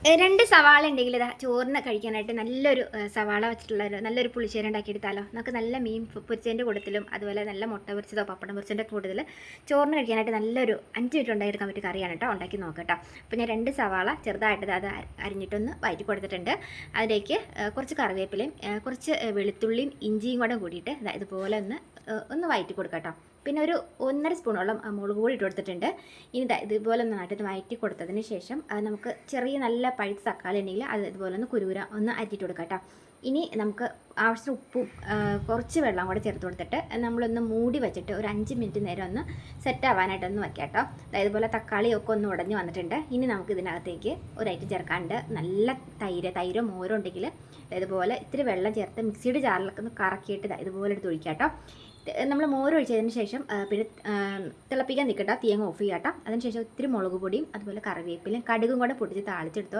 രണ്ട് സവാള ഉണ്ടെങ്കിൽ ഇതാ ചോറിന് കഴിക്കാനായിട്ട് നല്ലൊരു സവാള വെച്ചിട്ടുള്ള നല്ലൊരു പുളിശ്ശേരി ഉണ്ടാക്കിയെടുത്താലോ. നമുക്ക് നല്ല മീൻ പൊരിച്ചതിൻ്റെ കൂട്ടത്തിലും അതുപോലെ നല്ല മുട്ട പൊരിച്ചതോ പപ്പടം പൊരിച്ചതിൻ്റെ കൂട്ടത്തിൽ ചോറിന് കഴിക്കാനായിട്ട് നല്ലൊരു 5 മിനിറ്റ് ഉണ്ടാക്കിയെടുക്കാൻ പറ്റിയ കറിയാണ് കേട്ടോ. ഉണ്ടാക്കി നോക്കട്ടോ. അപ്പോൾ ഞാൻ 2 സവാള ചെറുതായിട്ട് അത് അരിഞ്ഞിട്ടൊന്ന് വഴറ്റി കൊടുത്തിട്ടുണ്ട്. അതിലേക്ക് കുറച്ച് കറിവേപ്പിലയും കുറച്ച് വെളുത്തുള്ളിയും ഇഞ്ചിയും കൂടെ കൂടിയിട്ട് ഇതുപോലെ ഒന്ന് വഴറ്റി കൊടുക്കാം കേട്ടോ. പിന്നെ ഒരു 1.5 സ്പൂണോളം മുളക് പൊടി ഇട്ട് കൊടുത്തിട്ടുണ്ട്. ഇനി ഇതുപോലെ ഒന്ന് നട്ടിട്ട് വഴറ്റി കൊടുത്തതിന് ശേഷം നമുക്ക് ചെറിയ നല്ല പഴുത്ത തക്കാളി ഉണ്ടെങ്കിൽ അത് ഇതുപോലെ ഒന്ന് അരിഞ്ഞിട്ട് കൊടുക്കാം കേട്ടോ. ഇനി നമുക്ക് ആവശ്യത്തിന് ഉപ്പും കുറച്ച് വെള്ളം കൂടെ ചേർത്ത് കൊടുത്തിട്ട് നമ്മളൊന്ന് മൂടി വെച്ചിട്ട് ഒരു 5 മിനിറ്റ് നേരം ഒന്ന് സെറ്റ് ആവാനായിട്ടൊന്ന് വയ്ക്കാം കേട്ടോ. ഇതുപോലെ തക്കാളിയൊക്കെ ഒന്ന് ഉടഞ്ഞ് വന്നിട്ടുണ്ട്. ഇനി നമുക്ക് ഇതിനകത്തേക്ക് ഒരു ഐറ്റം ചേർക്കാണ്ട് നല്ല തൈരോ മോരോ ഉണ്ടെങ്കിൽ ഇതുപോലെ ഇത്തിരി വെള്ളം ചേർത്ത് മിക്സിയുടെ ജാറിലൊക്കെ ഒന്ന് കറക്കിയിട്ട് ഇതുപോലെ എടുത്ത് ഒഴിക്കാം കേട്ടോ. നമ്മൾ മോര് ഒഴിച്ചതിന് ശേഷം പിന്നെ തിളപ്പിക്കാൻ നിൽക്കട്ടോ, തീയങ്ങ് ഓഫ് ചെയ്യാട്ടോ. അതിനുശേഷം ഇത്തിരി മുളക് പൊടിയും അതുപോലെ കറിവേപ്പിലയും കടുകും കൂടെ പൊട്ടിച്ച് താളിച്ചെടുത്തോ.